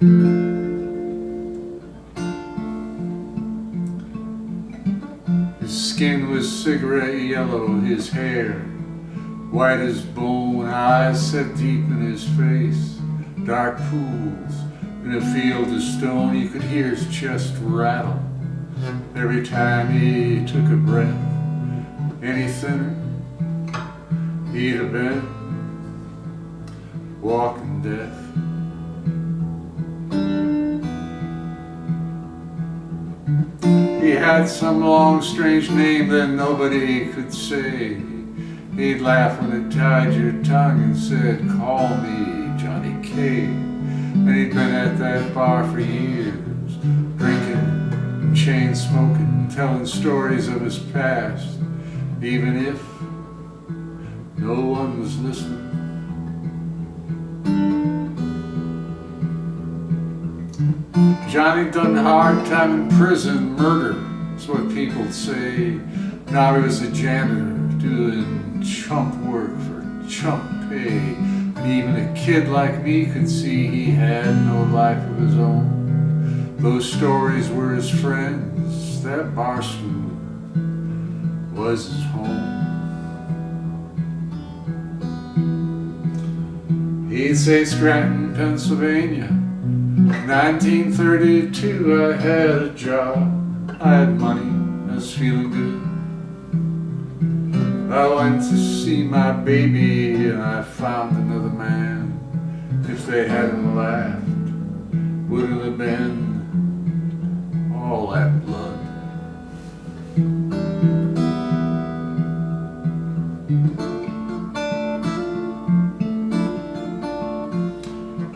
His skin was cigarette yellow, his hair white as bone, eyes set deep in his face, dark pools in a field of stone. You could hear his chest rattle every time he took a breath. Any thinner, he'd have been walking death. He had some long, strange name that nobody could say. He'd laugh when it tied your tongue and said, "Call me Johnny K." And he'd been at that bar for years, drinking and chain smoking, telling stories of his past, even if no one was listening. Johnny done hard time in prison, murder is what people'd say. Now he was a janitor doing chump work for chump pay. And even a kid like me could see he had no life of his own. Those stories were his friends, that bar stool was his home. He'd say, "Scranton, Pennsylvania, 1932, I had a job, I had money, I was feeling good. I went to see my baby and I found another man. If they hadn't laughed, wouldn't have been all that blood."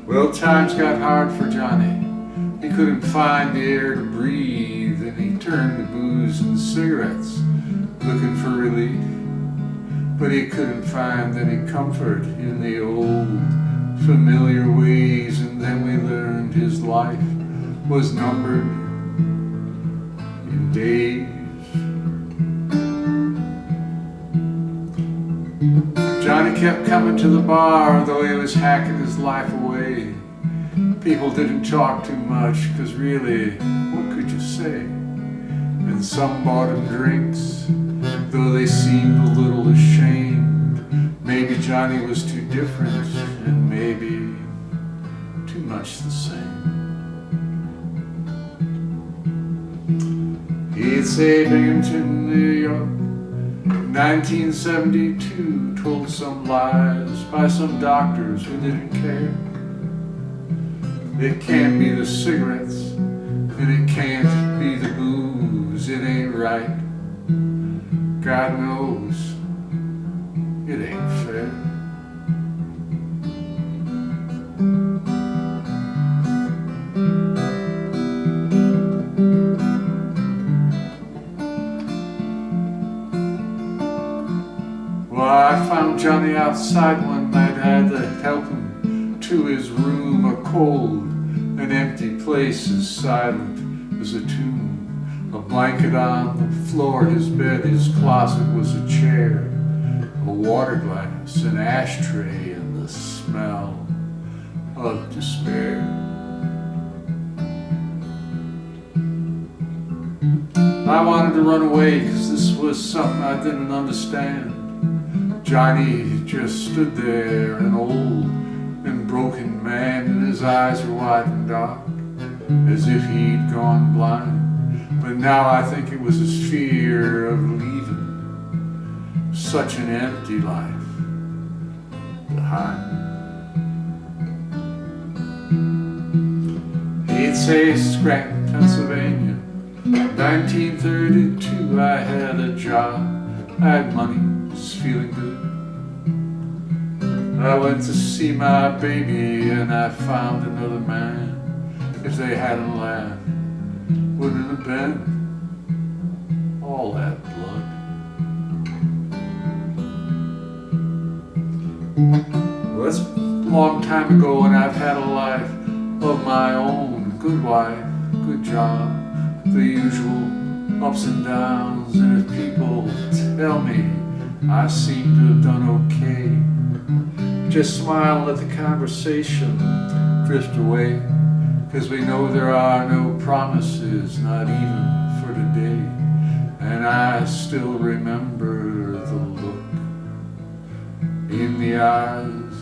Well, times got hard for Johnny. He couldn't find the air to breathe, and he turned to booze and cigarettes, looking for relief. But he couldn't find any comfort in the old familiar ways, and then we learned his life was numbered in days. Johnny kept coming to the bar, though he was hacking his life away. People didn't talk too much, 'cause really, what could you say? And some bought him drinks, though they seemed a little ashamed. Maybe Johnny was too different, and maybe too much the same. He'd say, "Binghamton, New York, 1972, told some lies by some doctors who didn't care. It can't be the cigarettes, and it can't be the booze. It ain't right. God knows it ain't fair." Well, I found Johnny outside one night. I had to help him to his room, a cold and empty place as silent as a tomb. A blanket on the floor, his bed, his closet was a chair, a water glass, an ashtray, and the smell of despair. I wanted to run away, 'cause this was something I didn't understand. Johnny just stood there, an old and broken man, and his eyes were wide and dark, as if he'd gone blind. But now I think it was his fear of leaving such an empty life behind. He'd say, "Scranton, Pennsylvania, 1932, I had a job, I had money, was feeling good. I went to see my baby and I found another man. If they hadn't laughed, wouldn't have been all that blood." Well, that's a long time ago, and I've had a life of my own. Good wife, good job, the usual ups and downs. And if people tell me I seem to have done okay, just smile and let the conversation drift away. 'cause we know there are no promises, not even for today. And I still remember the look in the eyes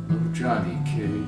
of Johnny K.